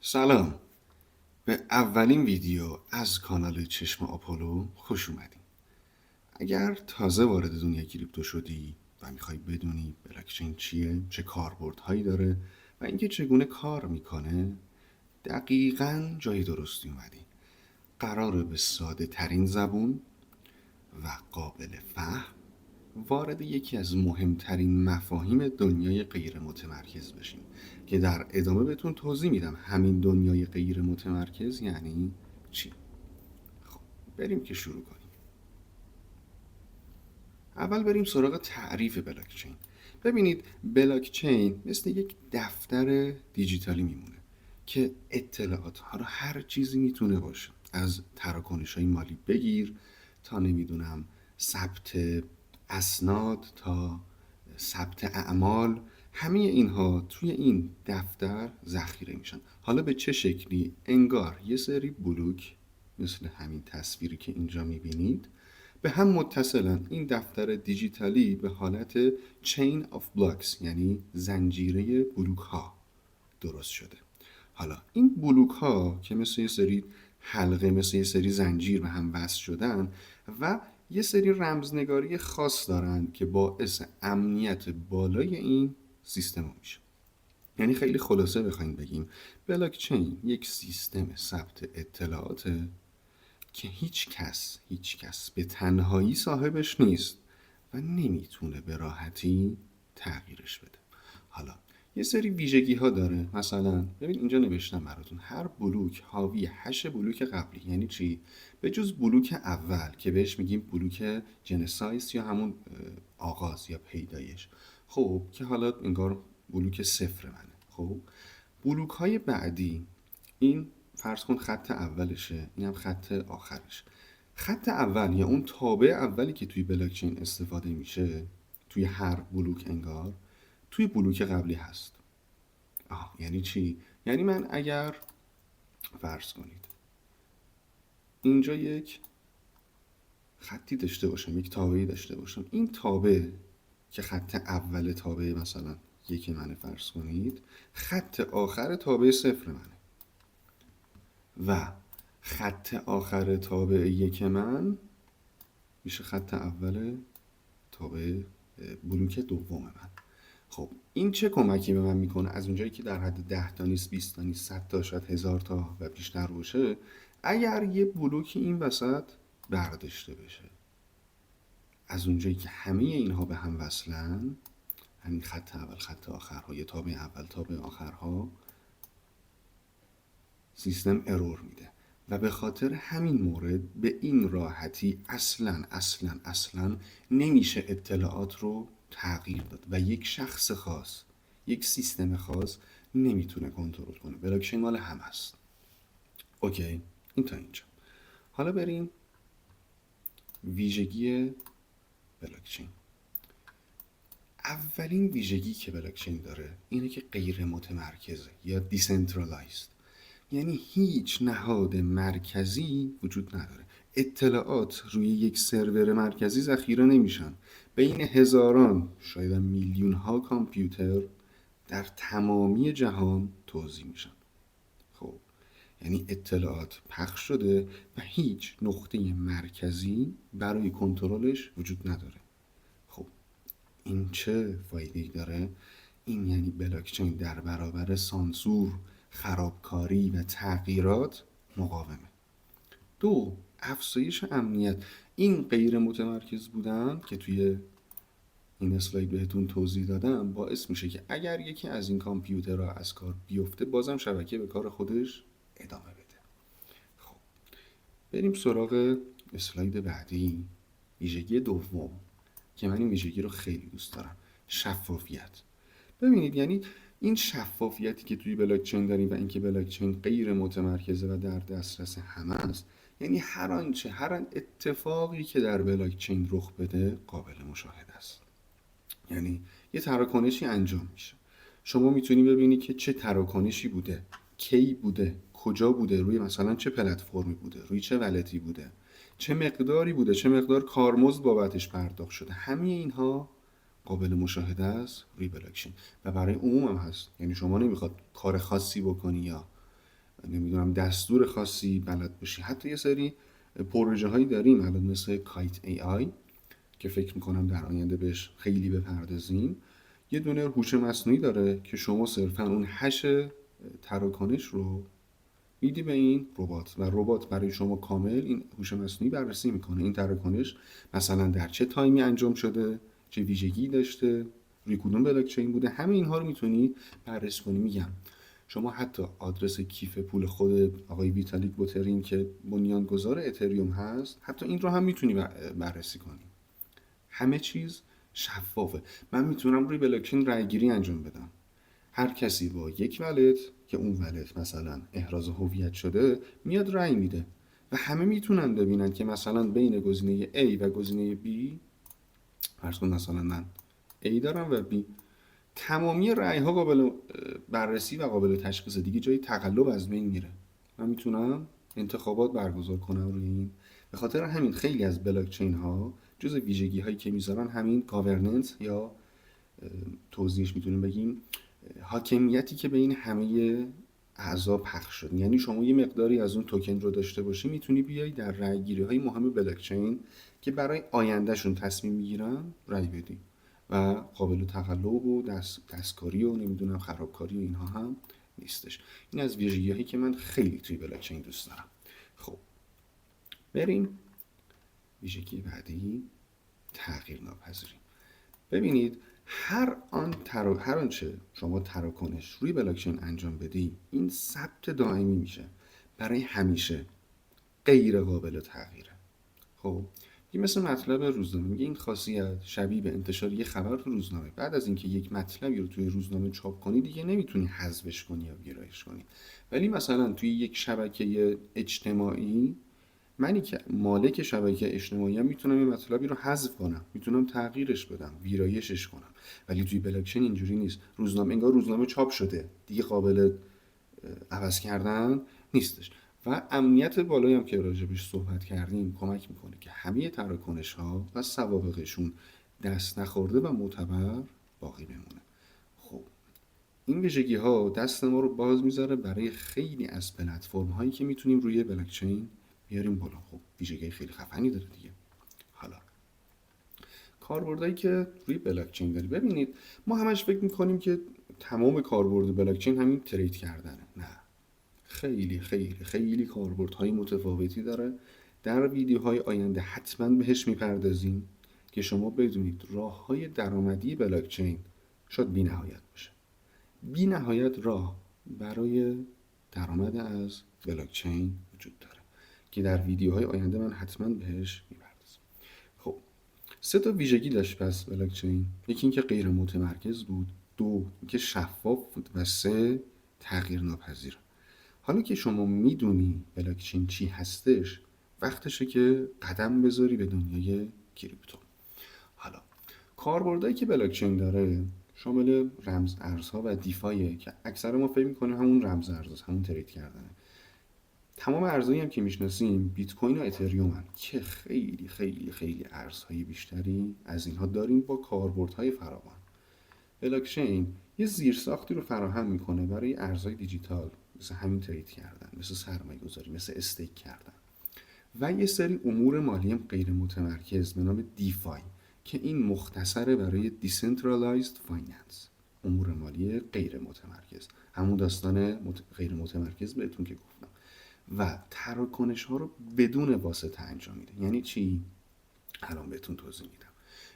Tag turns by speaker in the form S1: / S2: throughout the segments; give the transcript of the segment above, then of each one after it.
S1: سلام. به اولین ویدیو از کانال چشم آپولو خوش اومدین. اگر تازه وارد دنیای کریپتو شدی و میخوای بدونی بلاکچین چیه، چه کاربردهایی داره و اینکه چگونه کار میکنه، دقیقاً جای درستی اومدی. قراره به ساده ترین زبون و قابل فهم وارد یکی از مهمترین مفاهیم دنیای غیر متمرکز بشیم که در ادامه بهتون توضیح میدم همین دنیای غیر متمرکز یعنی چی. خب بریم که شروع کنیم. اول بریم سراغ تعریف بلاکچین. ببینید بلاکچین مثل یک دفتر دیجیتالی میمونه که اطلاعات ها رو هر چیزی میتونه باشه، از تراکنش های مالی بگیر تا نمیدونم ثبت اسناد تا ثبت اعمال، همه اینها توی این دفتر ذخیره میشن. حالا به چه شکلی؟ انگار یه سری بلوک مثل همین تصویری که اینجا میبینید به هم متصلن. این دفتر دیجیتالی به حالت chain of blocks یعنی زنجیره بلوک ها درست شده. حالا این بلوک ها که مثل یه سری حلقه، مثل یه سری زنجیر به هم وصل شدن و یه سری رمزنگاری خاص دارن که باعث امنیت بالای این سیستم میشه. یعنی خیلی خلاصه بخوایم بگیم بلاکچین یک سیستم ثبت اطلاعاته که هیچ کس به تنهایی صاحبش نیست و نمیتونه به راحتی تغییرش بده. حالا یه سری ویژگی ها داره. مثلا ببین اینجا نوشتم براتون هر بلوک حاوی هش بلوک قبلی. یعنی چی؟ به جز بلوک اول که بهش میگیم بلوک جنسایس یا همون آغاز یا پیدایش، خب که حالا انگار بلوک صفر منه. خب بلوک های بعدی، این فرض کن خط اولشه، این هم خط آخرش. خط اول یا اون تابع اولی که توی بلاکچین استفاده میشه توی هر بلوک انگار توی بلوک قبلی هست. یعنی چی؟ یعنی من اگر فرض کنید اینجا یک خطی داشته باشم، یک تابعی داشته باشم، این تابع که خط اول تابع مثلا یک منه فرض کنید، خط آخر تابع صفر منه و خط آخر تابع یک من میشه خط اول تابع بلوک دوم من. خب این چه کمکی به من میکنه؟ از اونجایی که در حد 10 تا نیست، 20 تا نیست، 100 تا شاید 1000 تا و بیشتر باشه، اگر یه بلوکی این وسط برداشته بشه، از اونجایی که همه اینها به هم وصلن، همین خط اول خط آخرها یا تابع اول تابع آخرها، سیستم ارور میده و به خاطر همین مورد به این راحتی اصلا نمیشه اطلاعات رو تغییر داد و یک شخص خاص، یک سیستم خاص نمیتونه کنترل کنه. بلاکچین مال هم هست. اوکی، این تا اینجا. حالا بریم ویژگی بلاکچین. اولین ویژگی که بلاکچین داره اینه که غیر متمرکزه یا دیسنترالایزد، یعنی هیچ نهاد مرکزی وجود نداره. اطلاعات روی یک سرور مرکزی ذخیره نمیشن، بین هزاران شاید میلیون ها کامپیوتر در تمامی جهان توزیع میشن. خب یعنی اطلاعات پخش شده و هیچ نقطه مرکزی برای کنترلش وجود نداره. خب این چه فایده‌ای داره؟ این یعنی بلاکچین در برابر سانسور، خرابکاری و تغییرات مقاومه. دو، افزایش امنیت. این غیر متمرکز بودن که توی این اسلاید بهتون توضیح دادم باعث میشه که اگر یکی از این کامپیوترها از کار بیفته بازم شبکه به کار خودش ادامه بده. خب بریم سراغ اسلاید بعدی. ویژگی دوم که من این ویژگی رو خیلی دوست دارم، شفافیت. ببینید یعنی این شفافیتی که توی بلاکچین داریم و اینکه بلاکچین غیر متمرکزه و در دسترس همه است، یعنی هر اتفاقی که در بلاکچین رخ بده قابل مشاهده است. یعنی یه تراکنشی انجام میشه، شما میتونی ببینی که چه تراکنشی بوده، کی بوده، کجا بوده، روی مثلا چه پلتفرمی بوده، روی چه ولتی بوده، چه مقداری بوده، چه مقدار کارمزد بابتش پرداخت شده. همه اینها قابل مشاهده است روی بلاکچین و برای عموم هم هست. یعنی شما نمیخواد کار خاصی بکنی یا نمیدونم دستور خاصی بلد باشی. حتی یه سری پروژه هایی داریم الان مثل کایت ای آی که فکر میکنم در آینده بهش خیلی بپردازیم. یه دونه هوش مصنوعی داره که شما صرفا اون هش تراکنش رو میدی به این ربات و ربات برای شما کامل این هوش مصنوعی بررسی میکنه این تراکنش مثلا در چه تایمی انجام شده، چه ویژگی داشته، روی کدوم بلاک چین بوده. همه اینها رو میتونی بررسی کنی. میگم شما حتی آدرس کیف پول خود آقای ویتالیک بوترین که بنیانگذار اتریوم هست، حتی این رو هم میتونی بررسی کنی. همه چیز شفافه. من میتونم روی بلاکچین رای گیری انجام بدم. هر کسی با یک ولت که اون ولت مثلا احراز هویت شده میاد رای میده و همه میتونن ببینن که مثلا بین گزینه A و گزینه B، فرض کن مثلا من A دارم و B، تمامی رای ها قابل بررسی و قابل تشخیص، دیگه جای تقلب از بین میره. من میتونم انتخابات برگزار کنم روی این. به خاطر همین خیلی از بلاکچین ها جز ویژگی هایی که میذارن همین گاورننس یا توضیحش میتونیم بگیم حاکمیتی که بین همه اعضا پخش شد. یعنی شما یه مقداری از اون توکن رو داشته باشی میتونی بیای در رای گیری های مهم بلاکچین که برای آیندهشون تصمیم میگیرن رای بدی و قابل تقلب و دستکاری و نمیدونم خرابکاری و اینها هم نیستش. این از ویژگی هایی که من خیلی توی بلاکچین دوست دارم. خب بریم ویژگی بعدی، تغییر ناپذیری. ببینید هر آنچه شما تراکنش روی بلاکچین انجام بدی این ثبت دائمی میشه برای همیشه، غیر قابل تغییره. خب این مثل مطلب روزنامه، میگه این خاصیت شبیه به انتشار یه خبر تو روزنامه. بعد از اینکه یک مطلبی رو توی روزنامه چاپ کنی دیگه نمیتونی حذفش کنی یا ویرایش کنی. ولی مثلا توی یک شبکه اجتماعی، منی که مالک شبکه اجتماعی هم میتونم این مطلبی رو حذف کنم، میتونم تغییرش بدم، ویرایشش کنم. ولی توی بلاکچین اینجوری نیست. روزنامه انگار روزنامه چاپ شده دیگه، قابل عوض کردن نیستش. و امنیت بالایی هم که راجبش صحبت کردیم کمک میکنه که همه تراکنش ها و سوابقشون دست نخورده و معتبر باقی بمونه. خب این ویژگی ها دست ما رو باز میذاره برای خیلی از پلتفرم هایی که میتونیم روی بلاکچین بیاریم بالا. خب ویژگی خیلی خفنی داره دیگه. حالا کاربردهایی که روی بلاکچین داره، ببینید ما همش فکر میکنیم که تمام کاربرد بلاکچین همین ترید کردنه. نه، خیلی خیلی خیلی کاربردهای متفاوتی داره. در ویدیوهای آینده حتما بهش میپردازیم که شما بدونید راههای درآمدی بلاکچین شاید بی نهایت باشه. بی نهایت راه برای درآمد از بلاکچین وجود داره که در ویدیوهای آینده من حتما بهش میپردازم. خب 3 تا ویژگی داشت پس بلاکچین. یکی اینکه غیر متمرکز بود، 2 اینکه شفاف بود و 3 تغییر ناپذیر. حالا که شما میدونی بلاکچین چی هستش، وقتشه که قدم بذاری به دنیای کریپتو. حالا کاربردهایی که بلاکچین داره شامل رمز ارزها و دیفایه که اکثر ما فکر میکنیم همون رمز ارزاست، همون ترید کردنه. تمام ارزهایی هم که میشناسیم بیت کوین و اتریوم هم که خیلی خیلی خیلی ارزهای بیشتری از اینها داریم با کاربردهای فراوان. بلاکچین یه زیرساختی رو فراهم میکنه برای ارزهای دیجیتال، مثل همین ترید کردن، مثل سرمایه گذاری، مثل استیک کردن و یه سری امور مالی هم غیر متمرکز به نام دیفای که این مختصره برای Decentralized Finance، امور مالی غیر متمرکز، همون داستان غیر متمرکز بهتون که گفتم. و تراکنش ها رو بدون واسطه انجام میده. یعنی چی؟ الان بهتون توضیح میدم.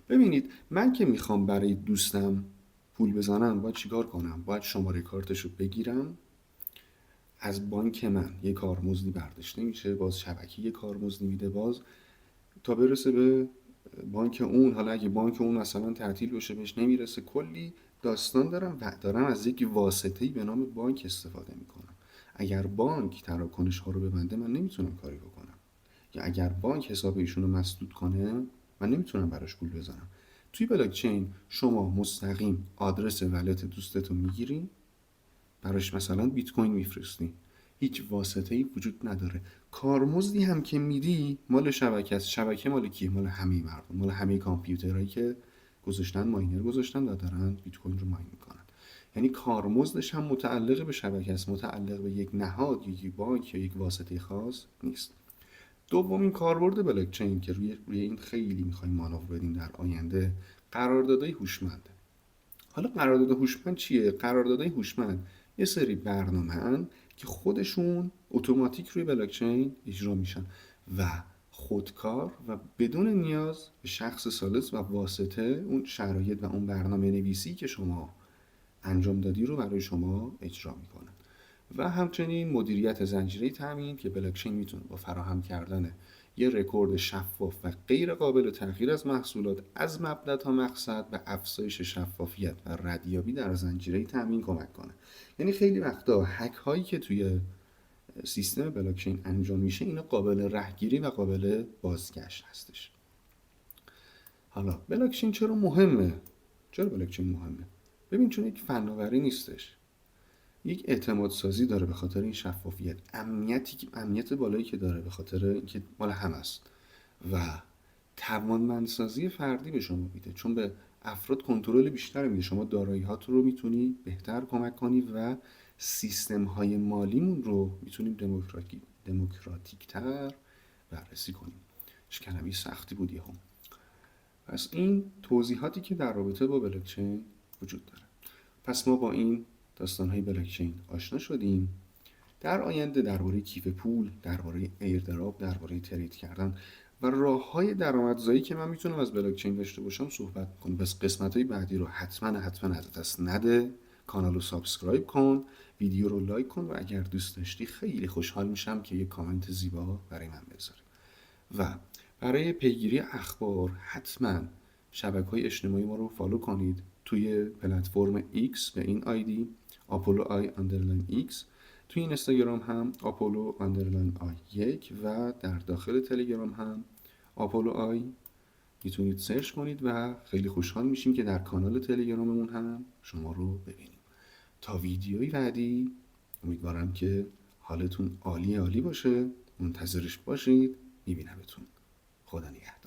S1: ببینید من که میخوام برای دوستم پول بزنم باید چیکار کنم؟ باید شماره کارتش رو بگیرم، از بانک من یه کارمزدی برداشته میشه، باز شبکه یه کارمزدی میده، باز تا برسه به بانک اون. حالا اگه بانک اون مثلا تعطیل بشه بهش نمیرسه، کلی داستان دارم و دارم از یک واسطه‌ای به نام بانک استفاده میکنم. اگر بانک تراکنش ها رو ببنده من نمیتونم کاری بکنم، یا اگر بانک حساب ایشون رو مسدود کنه من نمیتونم براش پول بزنم. توی بلاکچین شما مستقیم آدرس ولت دوستتو میگیری، براش مثلا بیت کوین میفرستی، هیچ واسطه‌ای وجود نداره. کارمزدی هم که میدی مال شبکه است. شبکه مال کیه؟ مال همه مردم، مال همه کامپیوترهایی که گذاشتن ماینر گذاشتن و دارن بیت کوین رو ماین میکنن. یعنی کارمزدش هم متعلق به شبکه است، متعلق به یک نهاد یا یک بانک یا یک واسطه خاص نیست. دومین کاربرد بلاکچین که روی این خیلی میخوایم مانور بدیم در آینده، قراردادهای هوشمند. حالا قرارداد هوشمند چیه؟ قراردادهای هوشمند یه سری برنامه‌ان که خودشون اتوماتیک روی بلاکچین اجرا میشن و خودکار و بدون نیاز به شخص ثالث و واسطه اون شرایط و اون برنامه نویسی که شما انجام دادی رو برای شما اجرا میکنن. و همچنین مدیریت زنجیره تامین که بلاکچین میتونه با فراهم کردن یه رکورد شفاف و غیر قابل تغییر از محصولات از مبدا تا مقصد به افزایش شفافیت و ردیابی در زنجیره تامین کمک کنه. یعنی خیلی وقتا هک هایی که توی سیستم بلاکچین انجام میشه اینا قابل رهگیری و قابل بازگشت هستش. حالا بلاکچین چرا مهمه؟ چرا بلاکچین مهمه؟ ببین چون یک فناوری نیستش، یک اعتماد سازی داره به خاطر این شفافیت، امنیت بالایی که داره به خاطر اینکه مال هم است و توانمندسازی فردی به شما میده، چون به افراد کنترل بیشتر میده. شما دارایی‌هات رو میتونی بهتر کمک کنی و سیستم های مالیمون رو میتونیم دموکراتیکتر بررسی کنیم. کلمه سختی بود یهو. پس این توضیحاتی که در رابطه با بلاکچین وجود داره. پس ما با این داستان‌های بلاکچین آشنا شدیم. در آینده درباره کیف پول، درباره ایردراپ، درباره ترید کردن و راه‌های درآمدزایی که من میتونم از بلاکچین داشته باشم صحبت می‌کنیم. پس قسمت‌های بعدی رو حتما از دست نده. کانال رو سابسکرایب کن، ویدیو رو لایک کن و اگر دوست داشتی خیلی خوشحال میشم که یه کامنت زیبا برای من بذاری. و برای پیگیری اخبار حتما شبکه‌های اجتماعی ما رو فالو کنید. توی پلتفرم X به این آیدی apollo_i_x، توی اینستاگرام هم apollo_i1 و در داخل تلگرام هم apollo_i میتونید سرچ کنید و خیلی خوشحال میشیم که در کانال تلگراممون هم شما رو ببینیم. تا ویدیوی بعدی امیدوارم که حالتون عالی باشه. منتظرش باشید. میبینمتون. خدا نگهدار.